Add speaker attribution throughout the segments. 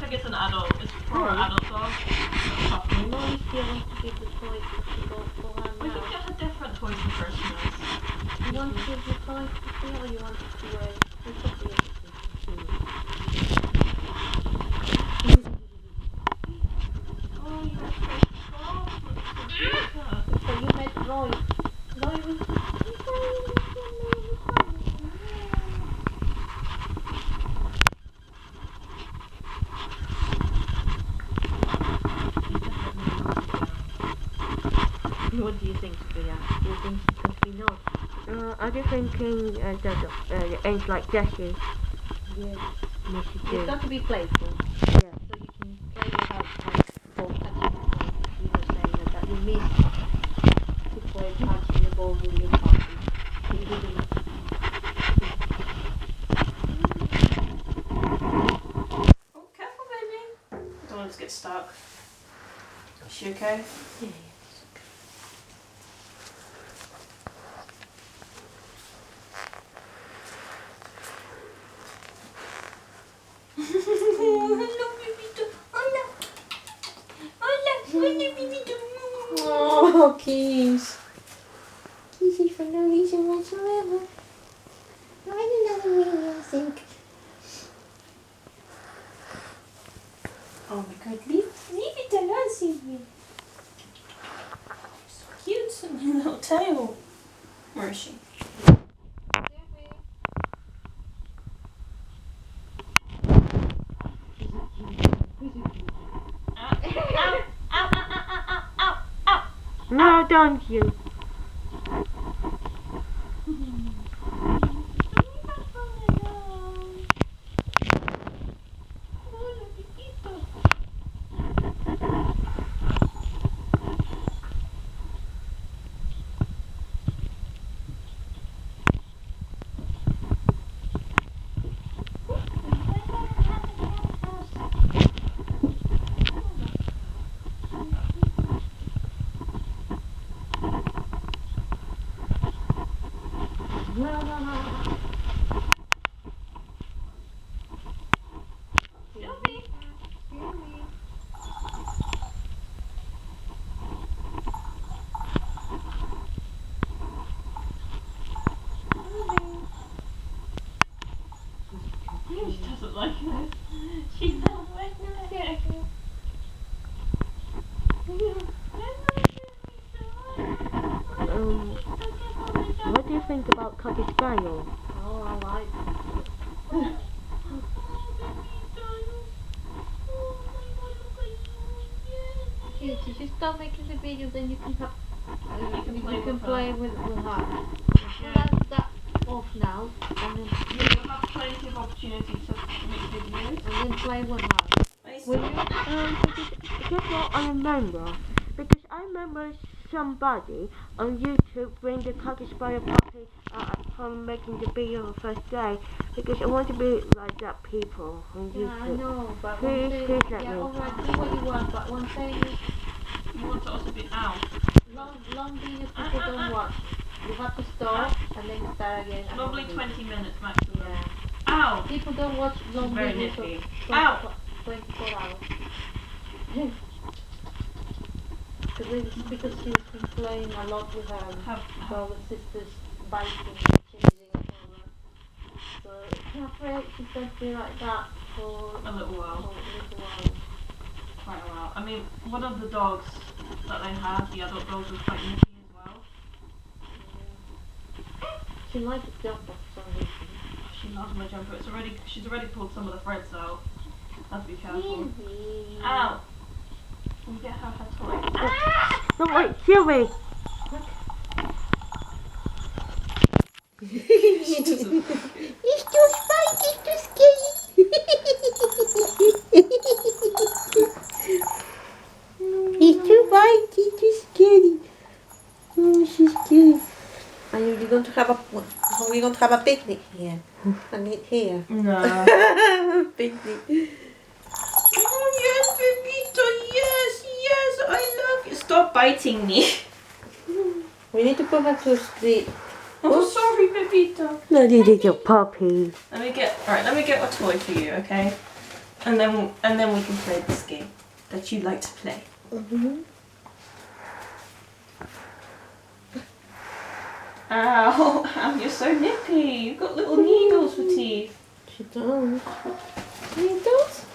Speaker 1: think it's an adult. It's for an adult dog.
Speaker 2: You always feel want to give the toys to go for her
Speaker 1: We
Speaker 2: now.
Speaker 1: can get her different toys for Christmas.
Speaker 2: You want to give the toys to see or you want to it's up to you.
Speaker 1: Oh, you are so soft.
Speaker 2: So you met Roy. Roy was What do you think, Sophia? Do you think she's going to be naughty?
Speaker 3: I'm just thinking the ends like Jessie.
Speaker 2: Yes.
Speaker 3: Yes, she
Speaker 2: You've
Speaker 3: did.
Speaker 2: got to be playful.
Speaker 3: Yeah.
Speaker 2: So you can play with her for catching the ball. You were saying that you miss to play catching the ball with your puppy. You didn't.
Speaker 1: Oh, careful, baby. Don't want to get stuck. Is she okay?
Speaker 2: Yeah. Oh, Keys.
Speaker 3: Easy for no reason whatsoever. Find another way, I think.
Speaker 1: Oh my god, leave it alone, Silvie. So cute, my little tail. Where is she?
Speaker 3: No, don't you?
Speaker 1: She doesn't like this. She's not liking it.
Speaker 3: What do you think about Cocker Spaniel?
Speaker 2: Oh, I like it. Cute. If you stop making the video, then you can have you can play with her. So that's off now, and then
Speaker 1: You'll have plenty of opportunity to make videos.
Speaker 2: and then play with her.
Speaker 3: Will you? Guess what I remember? Because I remember somebody on YouTube bring the Cocker Spaniel puppy from making the video the first day. Because I want to be like that people on YouTube.
Speaker 2: Yeah, I know, but
Speaker 3: Please,
Speaker 2: one
Speaker 3: please
Speaker 2: thing,
Speaker 3: let
Speaker 2: yeah,
Speaker 3: me.
Speaker 2: alright, do what you want, but one thing is
Speaker 1: You want to also be out.
Speaker 2: long videos people don't watch. You have to stop and then start again. and
Speaker 1: Probably
Speaker 2: then
Speaker 1: 20 minutes maximum.
Speaker 2: Yeah.
Speaker 1: Ow!
Speaker 2: People don't watch long
Speaker 1: Very
Speaker 2: videos
Speaker 1: nippy.
Speaker 2: of 24 hours. Because she's been playing a lot with her brother and sisters, biting, chasing and all that. So I'm afraid she's going to be like that for
Speaker 1: A little while.
Speaker 2: Quite
Speaker 1: a while. I mean, one of the dogs that they had, the adult dogs, was quite nippy as well.
Speaker 2: Yeah. She likes to jump off for some reason.
Speaker 1: She loves my jumper. She's already pulled some of the threads out. Have to be careful. Ow! Can you get her toy?
Speaker 3: No, wait, Silvie!
Speaker 2: She doesn't.
Speaker 3: It's too spicy, it's too scary. It's too spicy, it's too scary. Oh, she's scary.
Speaker 2: Are you going to have we're going to have a picnic here? And eat here?
Speaker 1: No.
Speaker 2: Picnic.
Speaker 1: Oh yes, Bebito, yes, I love you. Stop biting me.
Speaker 2: We need to put her to sleep.
Speaker 1: Oh, sorry, Bebito.
Speaker 3: Bloody little puppy.
Speaker 1: Let me get a toy for you, okay? And then we can play this game that you like to play. Ow, you're so nippy. You've got little needles for teeth.
Speaker 2: She don't. Needles?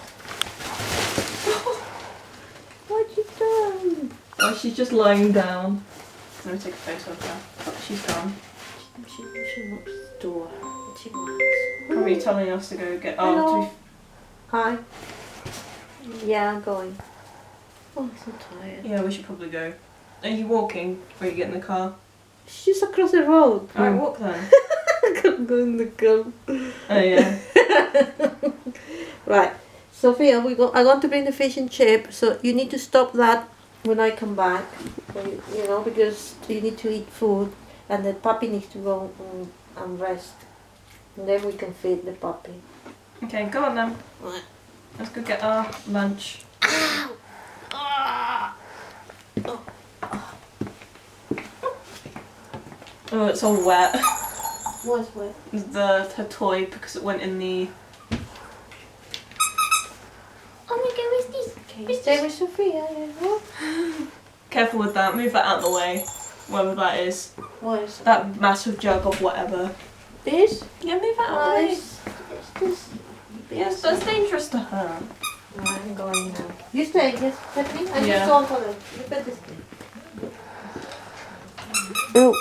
Speaker 2: What you done?
Speaker 1: Oh, she's just lying down. Let me take a photo of her. Oh, she's gone.
Speaker 2: She wants the door. She wants.
Speaker 1: Probably telling us to go get.
Speaker 2: Hello. Hi. Yeah, I'm going. Oh, I'm so tired.
Speaker 1: Yeah, we should probably go. Are you walking or you get in the car?
Speaker 2: She's just across the road.
Speaker 1: Alright, walk then.
Speaker 2: I'm going to go.
Speaker 1: Oh yeah.
Speaker 2: Right, Sophia, I'm going to bring the fish and chip, so you need to stop that when I come back, you know, because you need to eat food, and the puppy needs to go and rest, and then we can feed the puppy.
Speaker 1: Okay, go on then.
Speaker 2: Right.
Speaker 1: Let's go get our lunch. Oh, it's all wet.
Speaker 2: What's wet?
Speaker 1: Her toy, because it went in the...
Speaker 2: Oh my god, what's this? Okay, stay with Sophia. Yeah.
Speaker 1: Careful with that, move that out of the way. Whatever that is.
Speaker 2: What is
Speaker 1: that massive jug of whatever.
Speaker 2: this?
Speaker 1: Yeah, move that out of the way.
Speaker 2: It's this.
Speaker 1: Yes, that's dangerous to her.
Speaker 2: Right, I'm going now. You stay, yes, Stephanie? I
Speaker 1: Yeah.
Speaker 2: just go on for them. Look at this thing.
Speaker 3: Oh.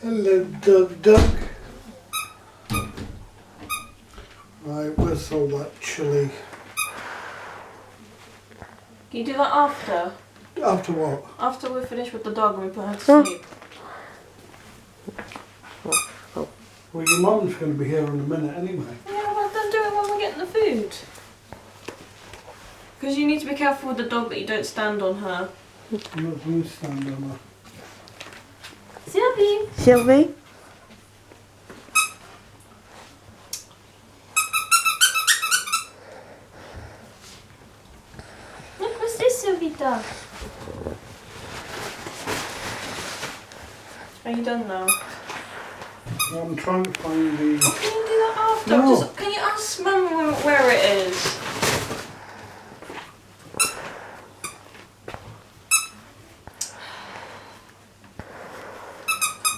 Speaker 4: Hello, Doug. Right, where's all that chili?
Speaker 1: Can you do that after?
Speaker 4: After what?
Speaker 1: After we're finished with the dog and we put her to sleep.
Speaker 4: Well, your mum's going to be here in a minute anyway.
Speaker 1: Yeah, well then do it when we're getting the food. Because you need to be careful with the dog that you don't stand on her.
Speaker 4: I'm not going to stand on her.
Speaker 1: Silvie!
Speaker 3: Silvie?
Speaker 1: Look, what's this, Silvita? Are you done now?
Speaker 4: Well, I'm trying to find the...
Speaker 1: Can you do that after?
Speaker 4: No.
Speaker 1: Just, can you ask Mum where it is?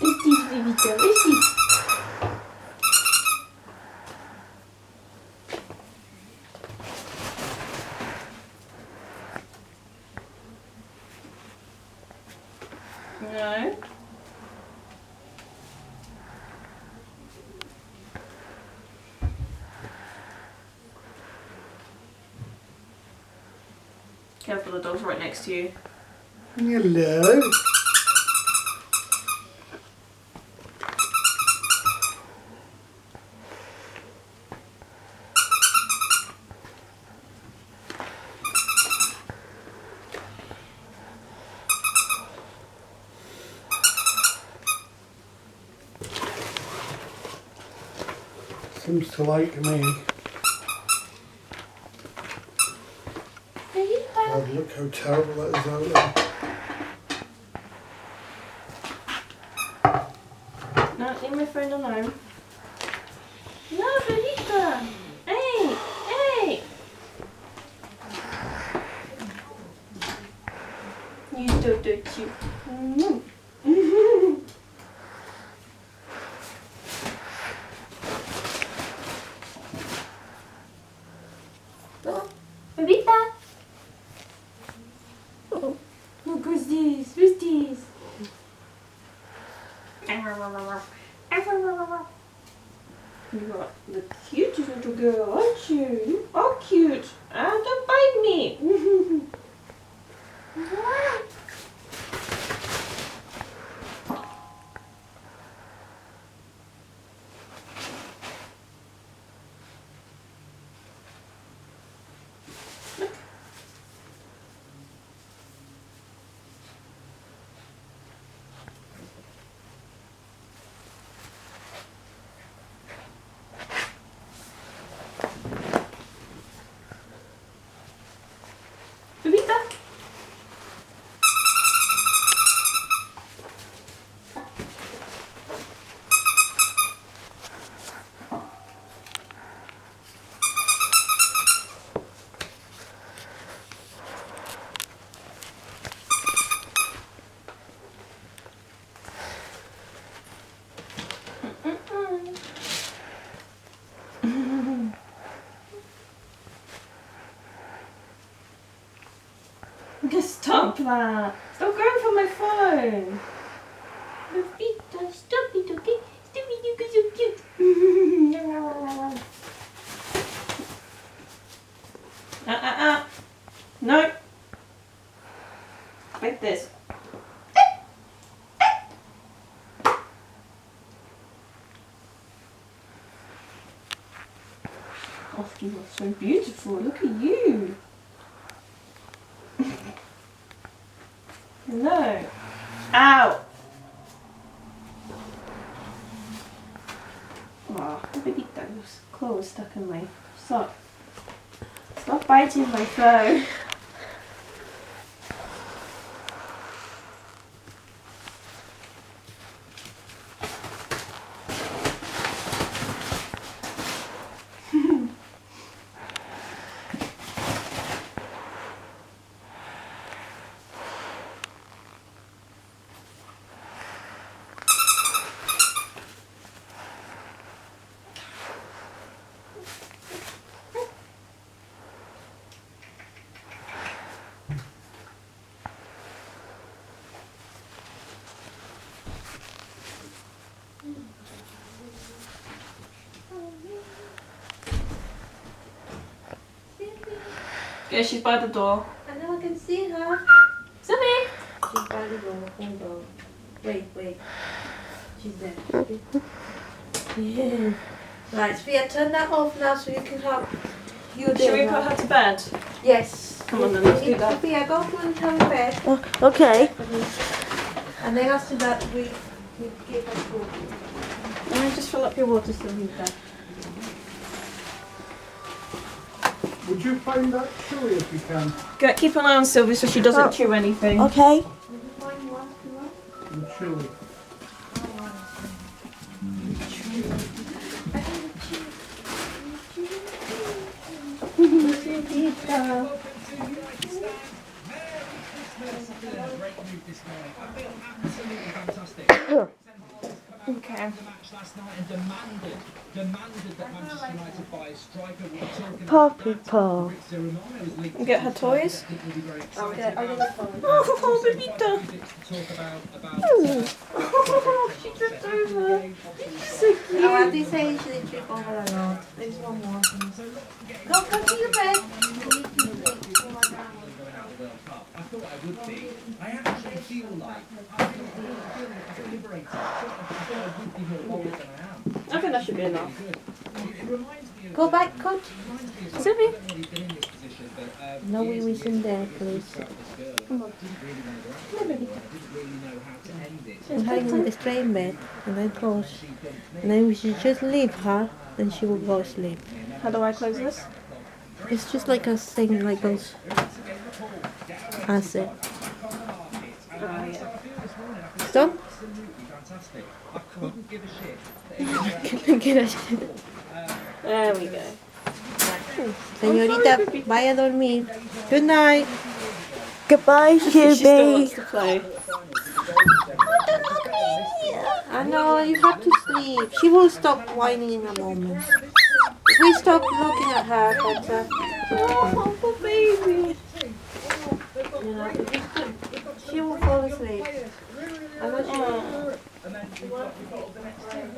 Speaker 2: What's this, Vivita? What's this?
Speaker 1: No. Careful, the dog's right next to you.
Speaker 4: Hello. Seems to like me. God, look how terrible that is out there.
Speaker 1: No, leave my friend alone. No, Benita! Hey! Hey! You so dirty. Benita! Look, who's this? Who's this? You are the cutest little girl, aren't you? You are cute. Ah, don't bite me.
Speaker 3: Stop that. Stop going for my phone.
Speaker 2: Pepita, stop it, okay? Stop it, you guys are cute.
Speaker 3: No. Like this. Oh, you are so beautiful. Look at you. No. Ow. Oh, baby toes. Claw was stuck in my sock. Stop biting my phone. Yeah, she's by the door.
Speaker 2: I know I can see her.
Speaker 3: Silvie!
Speaker 2: She's by the door. Hold on. Wait. She's there. Yeah. Right, Sophia, turn that off now so you can have your
Speaker 3: Should we
Speaker 2: dinner.
Speaker 3: put her to bed?
Speaker 2: Yes.
Speaker 3: Come on then, let's do that.
Speaker 2: Sophia, go to and tell bed.
Speaker 3: Oh, okay.
Speaker 2: And then after that, we give her food.
Speaker 3: Let me just fill up your water so we can.
Speaker 4: Would you find that chewy if you can?
Speaker 3: Keep an eye on Silvie so she doesn't chew anything.
Speaker 2: Find
Speaker 3: Okay.
Speaker 2: one,
Speaker 4: The chewy.
Speaker 3: Okay. Puppy paw. Get her toys.
Speaker 2: I'll get the phone.
Speaker 3: Oh, Bebita. Oh, she tripped over. So cute.
Speaker 2: Oh, at this age, they trip over a lot. There's one more. Go to your bed.
Speaker 5: I thought I would be. I actually feel like I feel liberated. I thought I would be more bold than I am.
Speaker 3: I think that should be enough.
Speaker 5: It reminds me of
Speaker 2: Go back, coach.
Speaker 3: Silvie.
Speaker 5: I've already been in this position, but
Speaker 2: No wee-wees in there, please.
Speaker 5: didn't really know how to end it.
Speaker 2: She's hiding in the strain bed, and then close. And then we should just leave her, then she will go asleep.
Speaker 3: How do I close this?
Speaker 2: It's just like a thing like those acid. Stop.
Speaker 5: Fantastic. I couldn't give a shit.
Speaker 2: Get a
Speaker 3: There we go.
Speaker 2: Señorita, vaya a dormir. Good night.
Speaker 3: Goodbye,
Speaker 2: Silvie.
Speaker 3: She still wants to play.
Speaker 2: I know, you have to sleep. She will stop whining in a moment. If we stop looking at her, but
Speaker 3: Oh, poor baby.
Speaker 2: you know, she will fall asleep. I'm not sure.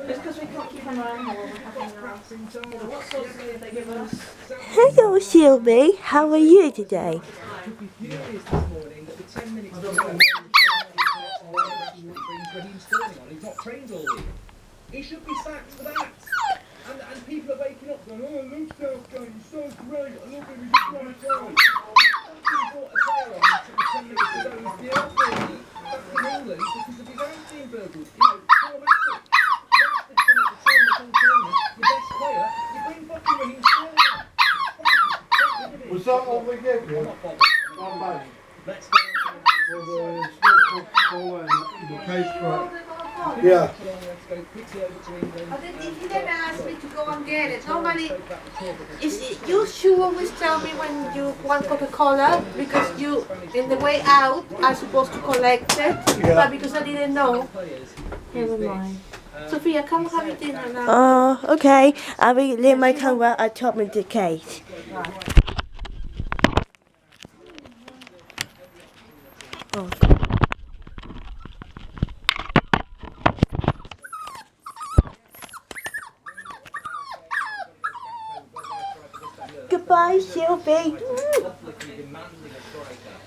Speaker 1: It's because we can't keep an eye on her when we're having her out. What sauce do they give us?
Speaker 3: Hello, Silvie. How are you today?
Speaker 5: Furious this morning that the 10 minutes before when he was turning on, he's not trained all week. He should be sacked for that. And people are waking up going, oh, I love Southgate, he's so great, I love him, he's a great guy. He brought a player on and took 10 minutes to go and the Alpha back in England because of his own team burgled. You know, traumatic. Rashford's been at the tournament on tournament, your best player, you bring fucking Raheem Sterling on.
Speaker 4: Was that all they gave you?
Speaker 5: I'm not bothered.
Speaker 4: One bag.
Speaker 5: Let's get on to the
Speaker 4: Well, the still Coca-Cola and the paid for it. Yeah.
Speaker 2: He never asked me to go and get it. Normally, you should always tell me when you want Coca-Cola because you, in the way out, are supposed to collect it.
Speaker 4: Yeah.
Speaker 2: But because I didn't know, never mind. Sophia, come have your dinner now.
Speaker 3: Okay. I will leave my camera at top of the cage. Goodbye, Silvie.
Speaker 5: Publicly demanding a striker,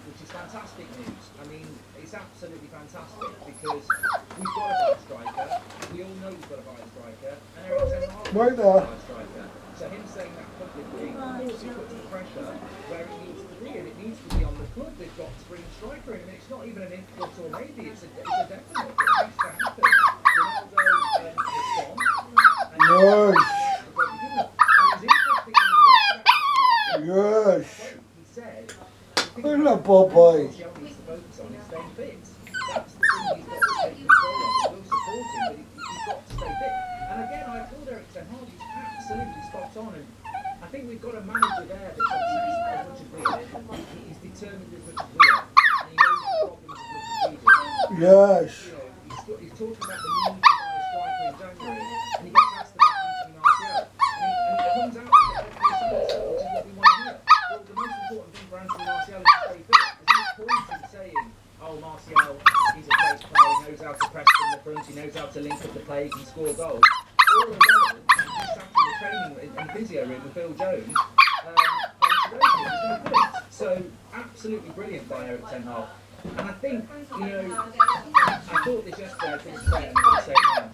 Speaker 5: which is fantastic news. I mean, it's absolutely fantastic because we've got a bad striker. We all know we've got a bad striker, and Eric Ten Hag
Speaker 4: Right
Speaker 5: is a
Speaker 4: there.
Speaker 5: bad striker. So him saying that publicly, of course, it puts the pressure where it needs to be, and it needs to be on the club. They've got to bring a striker in. I mean, it's not even an if but or maybe. It's a definite. It has to happen. Ronaldo has gone.
Speaker 4: Yes.
Speaker 5: Yes.
Speaker 4: Yes.
Speaker 5: He said,
Speaker 4: Look at Popeye.
Speaker 5: Martial needs to focus on is staying fit. That's the thing he's got to take control of. We'll support him, but he's got to stay fit. And again, I applaud Eric Ten Hag. He's absolutely spot on. And I think we've got a manager there that's obsessed as much as we are. He's determined as much as we are. And he knows the problems as much as we do.
Speaker 4: Yes.
Speaker 5: You know, he's talking about the need to buy a striker in January, and he gets asked about Anthony Martial. And he comes out with the which is what we want to hear. Well, the most important thing for Anthony Martial is to stay fit. There's no point in saying, oh, Martial, he's a great player, he knows how to press from the front, he knows how to link up the play, he can score goals. All irrelevant, he's sat in the training and physio room with Phil Jones, there's no point. So, absolutely brilliant by Eric Ten Hag. And I think, you know, I thought this yesterday, I didn't say it, and I'm going to say it now.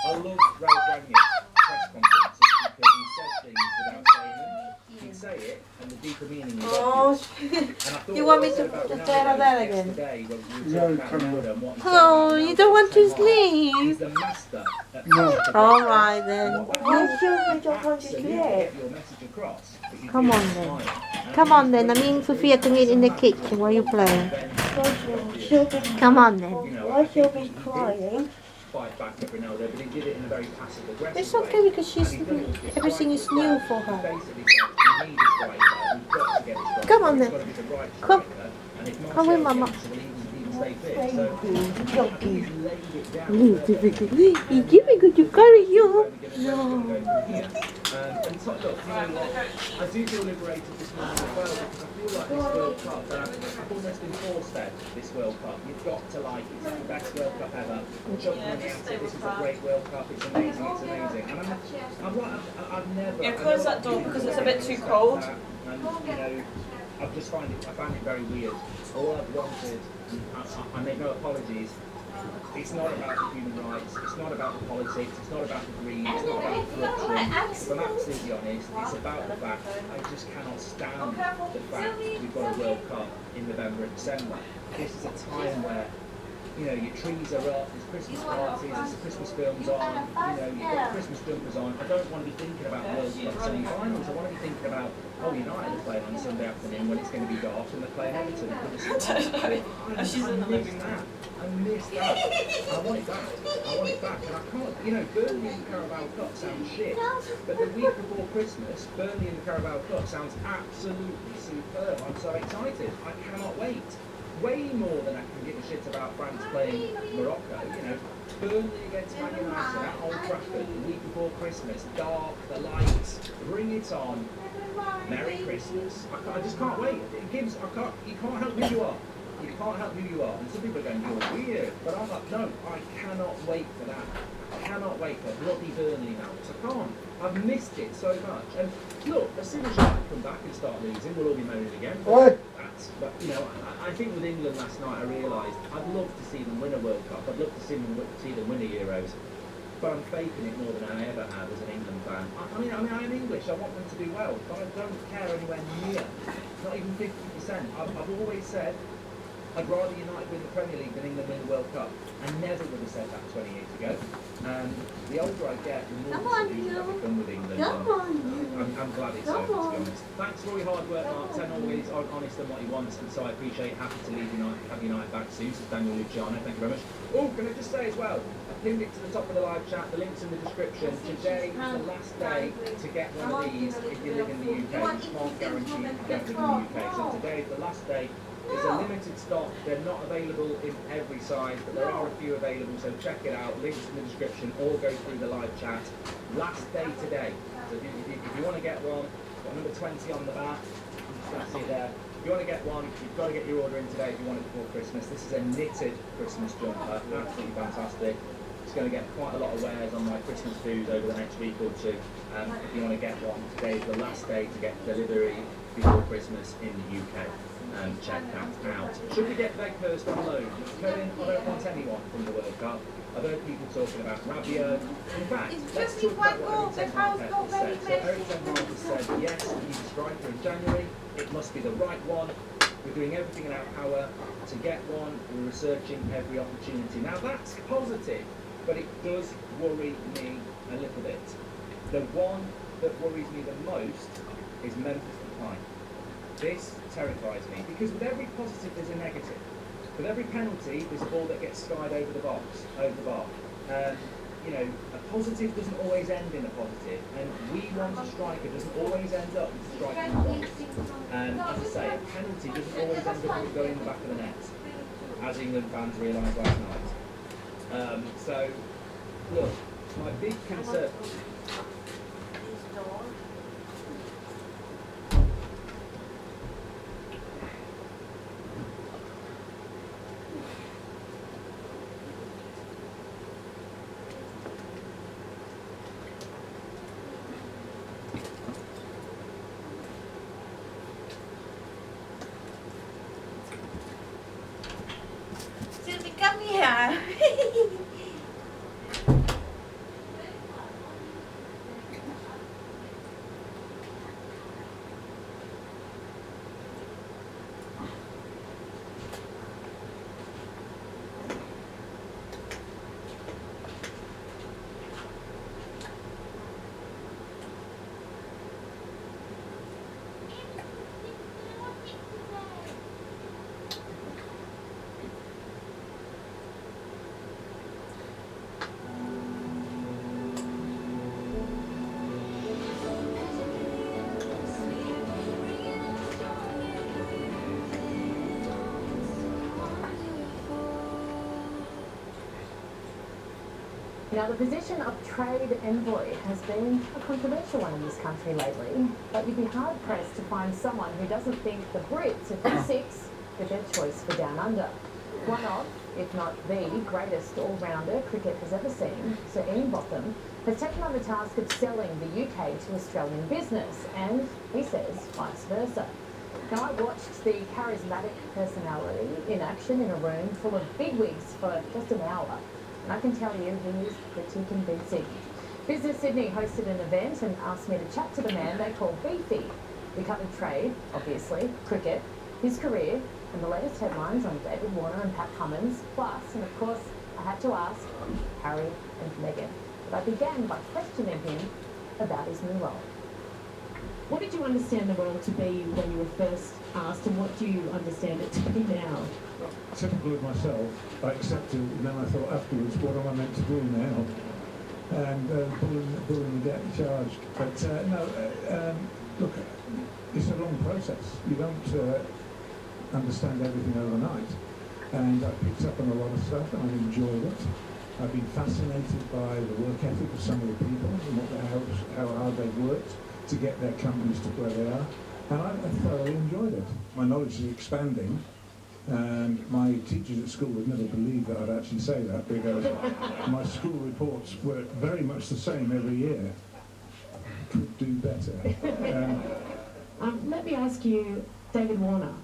Speaker 5: I love Ralph Rangnick's press conferences because he said things without saying them. He'd say it, and the deeper meaning is obvious. And I thought
Speaker 2: You want me
Speaker 5: what I said
Speaker 2: to
Speaker 5: about
Speaker 2: tell
Speaker 5: Ronaldo
Speaker 2: her that again?
Speaker 5: yesterday when we were talking about Ronaldo and what he said
Speaker 2: Oh,
Speaker 5: about
Speaker 2: you
Speaker 5: Ronaldo
Speaker 2: don't want to
Speaker 5: Ten Hag. He's
Speaker 2: sleep?
Speaker 5: the master at
Speaker 4: No.
Speaker 5: managing
Speaker 2: All
Speaker 5: the
Speaker 2: right
Speaker 5: press.
Speaker 2: then.
Speaker 5: And what
Speaker 3: Why
Speaker 5: that
Speaker 3: Silvie
Speaker 5: means,
Speaker 3: don't want to
Speaker 5: absolutely
Speaker 3: sleep?
Speaker 5: get your message across, but you
Speaker 2: Come
Speaker 5: do
Speaker 2: on
Speaker 5: it
Speaker 2: then.
Speaker 5: smile. And I
Speaker 2: Come
Speaker 5: think
Speaker 2: on
Speaker 5: it's
Speaker 2: then. I
Speaker 5: brilliant
Speaker 2: mean,
Speaker 5: to
Speaker 2: Sophia
Speaker 5: do
Speaker 2: to meet in the
Speaker 5: that.
Speaker 2: kitchen while you playing.
Speaker 3: Silvie,
Speaker 2: Come on then.
Speaker 3: why Silvie's crying?
Speaker 5: Fight back at Ronaldo, but he did it in a very passive aggressive
Speaker 2: It's okay
Speaker 5: way.
Speaker 2: because
Speaker 5: And
Speaker 2: everything is new for her.
Speaker 5: basically said, we need a striker, we've got to get a striker.
Speaker 2: Come on
Speaker 5: It's
Speaker 2: then.
Speaker 5: got to be the right
Speaker 2: Come.
Speaker 5: striker, and if
Speaker 2: Come with
Speaker 5: Martial
Speaker 2: Mama.
Speaker 5: gets it, well, he can stay fit. So, I think he's laid it down
Speaker 2: You
Speaker 5: perfectly.
Speaker 2: give me good to carry you.
Speaker 5: Where we're gonna go from here. And so, look, you know what? I do feel liberated this morning as well because I feel like this World Cup, I've almost enforced that this World Cup. You've got to like it. It's the best World Cup ever. Chuck money at it. This is a great World Cup. It's amazing. It's amazing. And I've never.
Speaker 1: Yeah, close that door because it's a bit too cold.
Speaker 5: And you know, I find it very weird. All I've wanted, I make no apologies. It's not about the human rights, it's not about the politics, it's not about the greed, it's not about the corruption. If I'm absolutely honest, it's about the fact I just cannot stand the fact we've got a World Cup in November and December. This is a time where, you know, your trees are up, there's Christmas parties, there's Christmas films on, you know, you've got Christmas jumpers on. I don't want to be thinking about World Cup semi-finals, I want to be thinking about, oh, United are playing on Sunday afternoon when it's going to be dark and they're playing Everton. I miss that. I want it back. I want it back. And I can't, you know, Burnley in the Carabao Cup sounds shit. But the week before Christmas, Burnley in the Carabao Cup sounds absolutely superb. I'm so excited. I cannot wait. Way more than I can give a shit about France playing Morocco. You know, Burnley against Man United at Old Trafford the week before Christmas. Dark, the lights, bring it on. Merry Christmas. I just can't wait. It gives, you can't help who you are. You can't help who you are. And some people are going, you're weird. But I'm like, no, I cannot wait for that. I cannot wait for bloody Burnley now. I can't. I've missed it so much. And look, as soon as United come back and start losing, we'll all be moaning again.
Speaker 4: Right.
Speaker 5: But you know, I think with England last night, I realised I'd love to see them win a World Cup. I'd love to see them win the Euros. But I'm faking it more than I ever have as an England fan. I mean, I'm English. I want them to do well, but I don't care anywhere near, not even 50%. I've always said I'd rather United win the Premier League than England win the World Cup. I never would have said that 20 years ago. The older I get, the more disillusioned I become with England. I'm glad it's over, to be honest. Thanks for all your hard work, Mark. Ten always honest on what he wants, and so I appreciate. Happy to leave United, have United back soon. So Daniel Luciano, thank you very much. Oh, can I just say as well? I pinned it to the top of the live chat. The link's in the description. Today is the last day to get one of these if you live in the UK. You can't guarantee if you don't live in the UK. So today is the last day. There's a limited stock. They're not available in every size, but there are a few available, so check it out. Links in the description or go through the live chat. Last day today. So if you want to get one, got number 20 on the back. That's it there. If you want to get one, you've got to get your order in today if you want it before Christmas. This is a knitted Christmas jumper. Absolutely fantastic. It's going to get quite a lot of wares on my Christmas food over the next week or two. If you want to get one, today is the last day to get delivery before Christmas in the UK. Check that out. Should we get Veghurst on loan? Kevin, I don't want anyone from the World Cup. I've heard people talking about Rabiot. In fact, let's talk about what Eric Ten Hag has said. So Eric Ten Hag has said, yes, we need a striker in January. It must be the right one. We're doing everything in our power to get one. We're researching every opportunity. Now that's positive, but it does worry me a little bit. The one that worries me the most is Memphis Depay. This terrifies me because with every positive there's a negative. With every penalty there's a ball that gets skied over the bar. You know, a positive doesn't always end in a positive, and we want a striker doesn't always end up striking goals. And as I say, a penalty doesn't always end up going in the back of the net, as England fans realised last night. So, look, my big concern.
Speaker 2: Silvie, come here.
Speaker 6: Now, the position of trade envoy has been a controversial one in this country lately, but you'd be hard-pressed to find someone who doesn't think the Brits are top six with their choice for Down Under. One of, if not the greatest all-rounder cricket has ever seen, Sir Ian Botham, has taken on the task of selling the UK to Australian business, and he says vice versa. Now, I watched the charismatic personality in action in a room full of bigwigs for just an hour. And I can tell you, he is pretty convincing. Business Sydney hosted an event and asked me to chat to the man they call Beefy. We covered trade, obviously, cricket, his career, and the latest headlines on David Warner and Pat Cummins. Plus, and of course, I had to ask Harry and Meghan. But I began by questioning him about his new role.
Speaker 7: What did you understand the role to be when you were first asked, and what do you understand it to be now?
Speaker 8: Typical of myself, I accepted, and then I thought afterwards, what am I meant to do now? And pulling the debt charged. But look, it's a long process. You don't understand everything overnight. And I picked up on a lot of stuff, and I enjoyed it. I've been fascinated by the work ethic of some of the people and how hard they've worked to get their companies to where they are. And I thoroughly enjoyed it. My knowledge is expanding. And my teachers at school would never believe that I'd actually say that, because my school reports were very much the same every year. Could do better.
Speaker 7: Let me ask you, David Warner.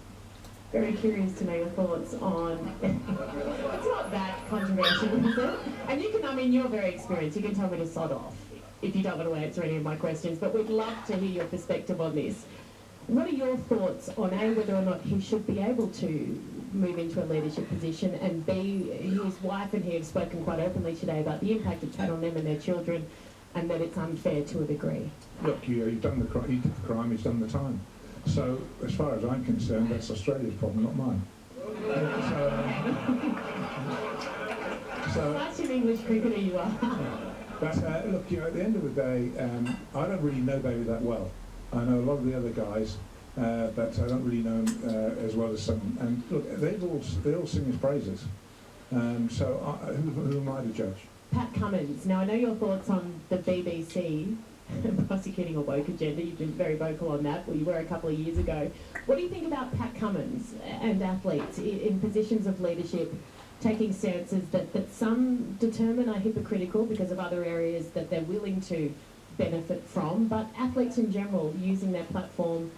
Speaker 7: Very curious to know your thoughts on... It's not that controversial, is it? And you can, I mean, you're very experienced. You can tell me to sod off if you don't want to answer any of my questions, but we'd love to hear your perspective on this. What are your thoughts on A, whether or not he should be able to move into a leadership position, and B, his wife and he have spoken quite openly today about the impact it's had on them and their children, and that it's unfair to a degree?
Speaker 8: Look, you've done the crime, he did the crime, he's done the time. So, as far as I'm concerned, that's Australia's problem, not mine.
Speaker 7: Such an English cricketer you are.
Speaker 8: But look, at the end of the day, I don't really know David that well. I know a lot of the other guys, but I don't really know him as well as some. And look, they all sing his praises. So who am I to judge?
Speaker 7: Pat Cummins. Now, I know your thoughts on the BBC prosecuting a woke agenda. You've been very vocal on that. Well, you were a couple of years ago. What do you think about Pat Cummins and athletes in positions of leadership taking stances that some determine are hypocritical because of other areas that they're willing to benefit from, but athletes in general using their platform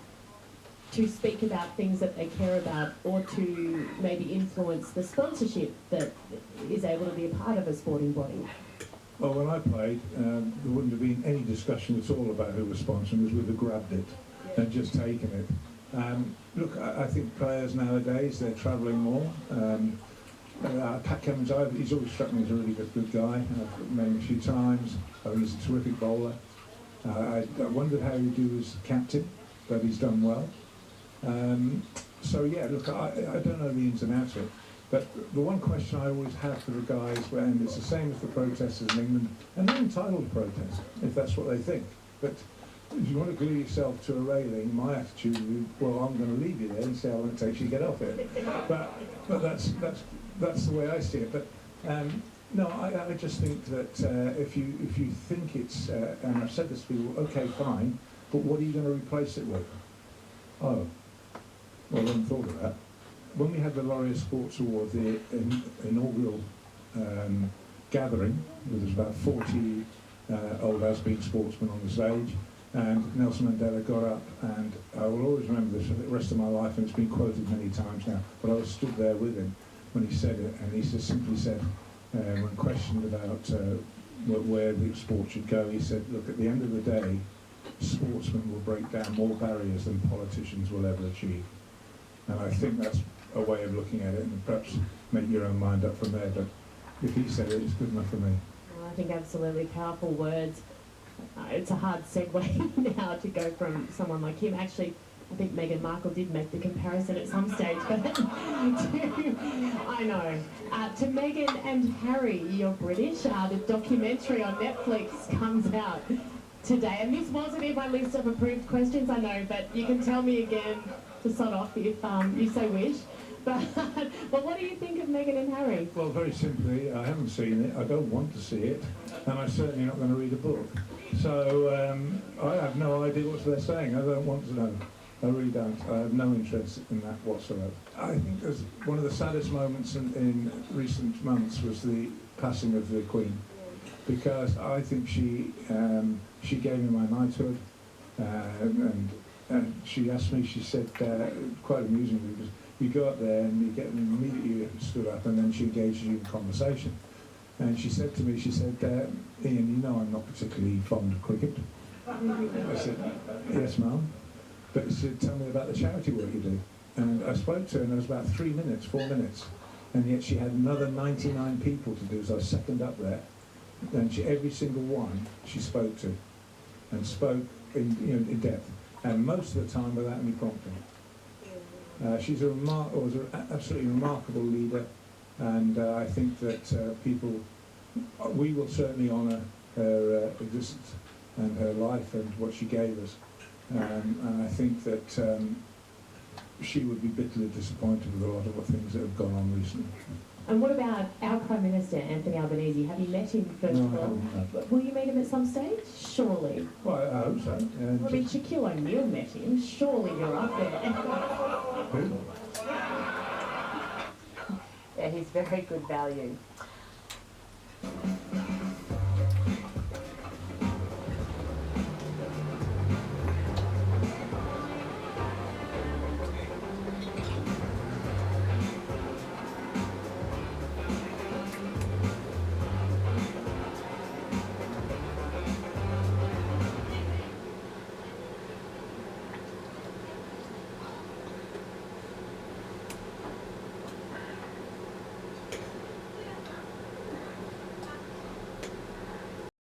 Speaker 7: to speak about things that they care about or to maybe influence the sponsorship that is able to be a part of a sporting body.
Speaker 8: Well, when I played, there wouldn't have been any discussion at all about who was sponsoring us. We'd have grabbed it and just taken it. Look, I think players nowadays, they're travelling more. Pat Cummins, he's always struck me as a really good guy. I've met him a few times. I think he's a terrific bowler. I wondered how he'd do as captain, but he's done well. So yeah, look, I don't know the ins and outs of it, but the one question I always have for the guys, and it's the same as the protesters in England, and they're entitled to protest if that's what they think. But if you want to glue yourself to a railing, my attitude would be, well, I'm going to leave you there and see how long it takes you to get off it. But that's the way I see it. But no, I just think that if you think it's, and I've said this to people, okay, fine, but what are you going to replace it with? Oh, well, I hadn't thought of that. When we had the Laureate Sports Award, the inaugural gathering, there was about 40 old has-been sportsmen on the stage, and Nelson Mandela got up, and I will always remember this for the rest of my life, and it's been quoted many times now, but I was stood there with him when he said it, and he just simply said, when questioned about where the sport should go, he said, look, at the end of the day, sportsmen will break down more barriers than politicians will ever achieve. And I think that's a way of looking at it, and perhaps make your own mind up from there, but if he said it, it's good enough for me.
Speaker 7: Well, I think absolutely powerful words. It's a hard segue now to go from someone like him. Actually, I think Meghan Markle did make the comparison at some stage, but to Meghan and Harry, you're British. The documentary on Netflix comes out today, and this wasn't in my list of approved questions, I know, but you can tell me again to sod off if you so wish. But what do you think of Meghan and Harry?
Speaker 8: Well, very simply, I haven't seen it, I don't want to see it, and I'm certainly not going to read a book. So I have no idea what they're saying. I don't want to know. I really don't. I have no interest in that whatsoever. I think there's one of the saddest moments in recent months was the passing of the Queen, because I think she gave me my knighthood, and she asked me, she said, quite amusingly, because you go up there and you get immediately stood up, and then she engaged you in conversation. And she said to me, she said, Ian, you know I'm not particularly fond of cricket. I said, yes, ma'am. But she said, tell me about the charity work you do. And I spoke to her, and it was about 4 minutes. And yet she had another 99 people to do, so I was second up there. And every single one she spoke to, and spoke in depth, and most of the time without any prompting. She's was an absolutely remarkable leader, and I think that we will certainly honour her existence and her life and what she gave us. And I think that she would be bitterly disappointed with a lot of the things that have gone on recently.
Speaker 7: And what about our Prime Minister, Anthony Albanese? Have you met him first of all?
Speaker 8: No.
Speaker 7: Will you meet him at some stage? Surely.
Speaker 8: Well, I hope so.
Speaker 7: I mean, Shaquille O'Neal met him. Surely you're up there.
Speaker 8: Who?
Speaker 7: Yeah, he's very good value.